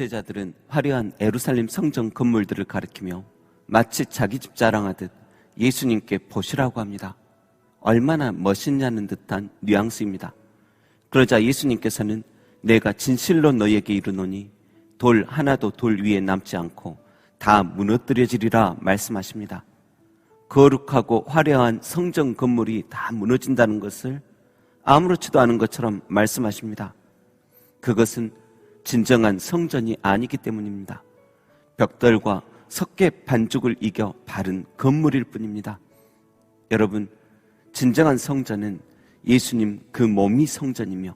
제자들은 화려한 예루살렘 성전 건물들을 가리키며 마치 자기 집 자랑하듯 예수님께 보시라고 합니다. 얼마나 멋있냐는 듯한 뉘앙스입니다. 그러자 예수님께서는 내가 진실로 너희에게 이르노니 돌 하나도 돌 위에 남지 않고 다 무너뜨려지리라 말씀하십니다. 거룩하고 화려한 성전 건물이 다 무너진다는 것을 아무렇지도 않은 것처럼 말씀하십니다. 그것은 진정한 성전이 아니기 때문입니다. 벽돌과 석계 반죽을 이겨 바른 건물일 뿐입니다. 여러분, 진정한 성전은 예수님 그 몸이 성전이며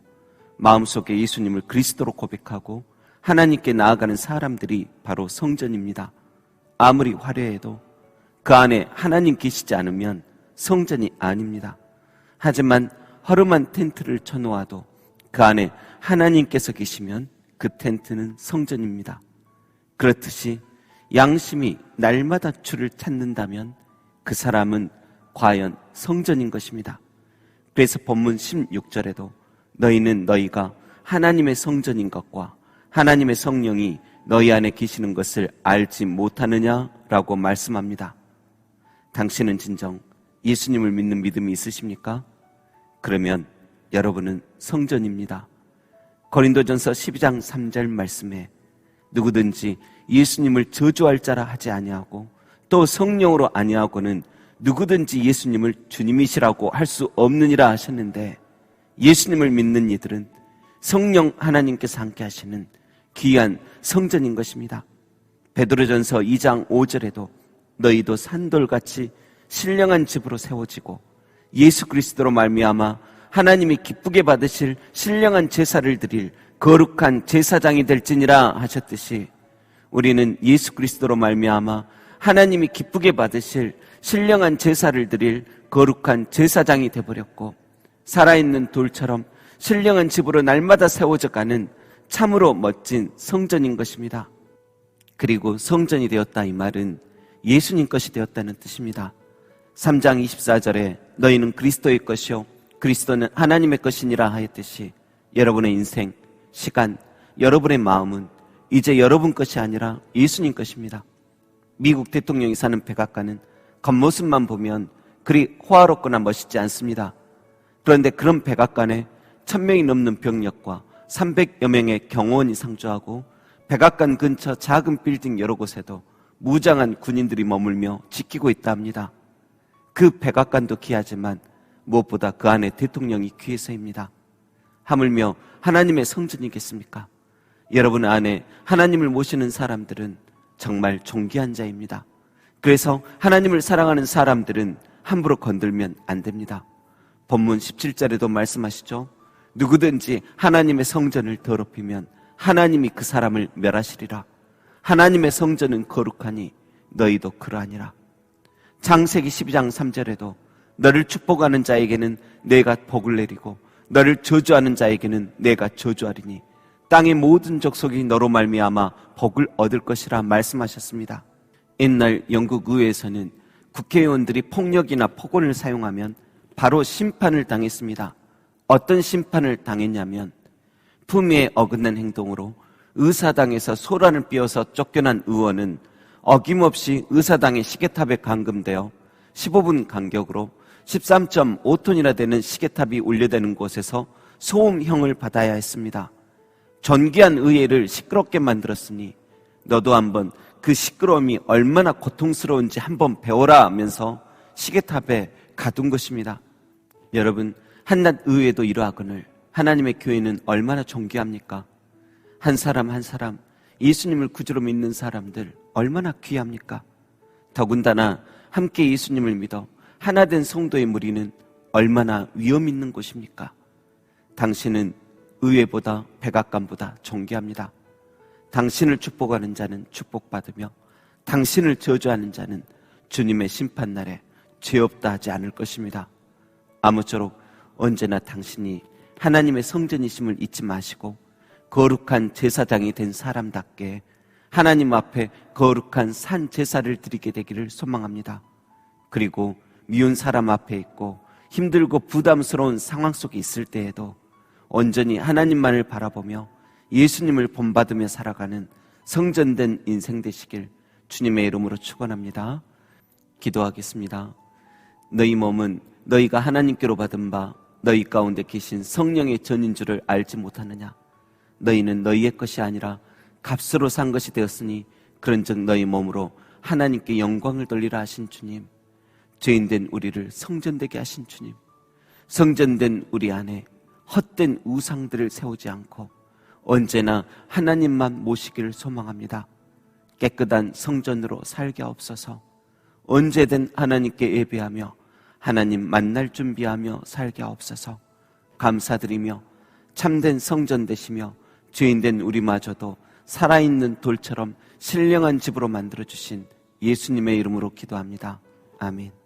마음속에 예수님을 그리스도로 고백하고 하나님께 나아가는 사람들이 바로 성전입니다. 아무리 화려해도 그 안에 하나님 계시지 않으면 성전이 아닙니다. 하지만 허름한 텐트를 쳐놓아도 그 안에 하나님께서 계시면 그 텐트는 성전입니다. 그렇듯이 양심이 날마다 주를 찾는다면 그 사람은 과연 성전인 것입니다. 그래서 본문 16절에도 너희는 너희가 하나님의 성전인 것과 하나님의 성령이 너희 안에 계시는 것을 알지 못하느냐라고 말씀합니다. 당신은 진정 예수님을 믿는 믿음이 있으십니까? 그러면 여러분은 성전입니다. 고린도전서 12장 3절 말씀에 누구든지 예수님을 저주할 자라 하지 아니하고 또 성령으로 아니하고는 누구든지 예수님을 주님이시라고 할 수 없느니라 하셨는데, 예수님을 믿는 이들은 성령 하나님께서 함께 하시는 귀한 성전인 것입니다. 베드로전서 2장 5절에도 너희도 산돌같이 신령한 집으로 세워지고 예수 그리스도로 말미암아 하나님이 기쁘게 받으실 신령한 제사를 드릴 거룩한 제사장이 될지니라 하셨듯이 우리는 예수 그리스도로 말미암아 하나님이 기쁘게 받으실 신령한 제사를 드릴 거룩한 제사장이 되어버렸고 살아있는 돌처럼 신령한 집으로 날마다 세워져 가는 참으로 멋진 성전인 것입니다. 그리고 성전이 되었다 이 말은 예수님 것이 되었다는 뜻입니다. 3장 24절에 너희는 그리스도의 것이요 그리스도는 하나님의 것이니라 하였듯이 여러분의 인생, 시간, 여러분의 마음은 이제 여러분 것이 아니라 예수님 것입니다. 미국 대통령이 사는 백악관은 겉모습만 보면 그리 호화롭거나 멋있지 않습니다. 그런데 그런 백악관에 1000명이 넘는 병력과 300여 명의 경호원이 상주하고 백악관 근처 작은 빌딩 여러 곳에도 무장한 군인들이 머물며 지키고 있다 합니다. 그 백악관도 귀하지만 무엇보다 그 안에 대통령이 귀해서입니다. 하물며 하나님의 성전이겠습니까? 여러분 안에 하나님을 모시는 사람들은 정말 존귀한 자입니다. 그래서 하나님을 사랑하는 사람들은 함부로 건들면 안 됩니다. 본문 17절에도 말씀하시죠. 누구든지 하나님의 성전을 더럽히면 하나님이 그 사람을 멸하시리라. 하나님의 성전은 거룩하니 너희도 그러하니라. 창세기 12장 3절에도 너를 축복하는 자에게는 내가 복을 내리고 너를 저주하는 자에게는 내가 저주하리니 땅의 모든 족속이 너로 말미암아 복을 얻을 것이라 말씀하셨습니다. 옛날 영국 의회에서는 국회의원들이 폭력이나 폭언을 사용하면 바로 심판을 당했습니다. 어떤 심판을 당했냐면 품위에 어긋난 행동으로 의사당에서 소란을 삐어서 쫓겨난 의원은 어김없이 의사당의 시계탑에 감금되어 15분 간격으로 13.5톤이나 되는 시계탑이 울려대는 곳에서 소음형을 받아야 했습니다. 존귀한 의회를 시끄럽게 만들었으니 너도 한번 그 시끄러움이 얼마나 고통스러운지 한번 배워라 하면서 시계탑에 가둔 것입니다. 여러분, 한낱 의회도 이러하거늘 하나님의 교회는 얼마나 존귀합니까? 한 사람 한 사람 예수님을 구주로 믿는 사람들 얼마나 귀합니까? 더군다나 함께 예수님을 믿어 하나된 성도의 무리는 얼마나 위험 있는 곳입니까? 당신은 의회보다 백악관보다 존귀합니다. 당신을 축복하는 자는 축복받으며 당신을 저주하는 자는 주님의 심판날에 죄 없다 하지 않을 것입니다. 아무쪼록 언제나 당신이 하나님의 성전이심을 잊지 마시고 거룩한 제사장이 된 사람답게 하나님 앞에 거룩한 산 제사를 드리게 되기를 소망합니다. 그리고 미운 사람 앞에 있고 힘들고 부담스러운 상황 속에 있을 때에도 온전히 하나님만을 바라보며 예수님을 본받으며 살아가는 성전된 인생 되시길 주님의 이름으로 축원합니다. 기도하겠습니다. 너희 몸은 너희가 하나님께로 받은 바 너희 가운데 계신 성령의 전인 줄을 알지 못하느냐? 너희는 너희의 것이 아니라 값으로 산 것이 되었으니 그런즉 너희 몸으로 하나님께 영광을 돌리라 하신 주님, 죄인된 우리를 성전되게 하신 주님, 성전된 우리 안에 헛된 우상들을 세우지 않고 언제나 하나님만 모시기를 소망합니다. 깨끗한 성전으로 살게 하옵소서. 언제든 하나님께 예배하며 하나님 만날 준비하며 살게 하옵소서. 감사드리며 참된 성전 되시며 죄인된 우리마저도 살아있는 돌처럼 신령한 집으로 만들어주신 예수님의 이름으로 기도합니다. 아멘.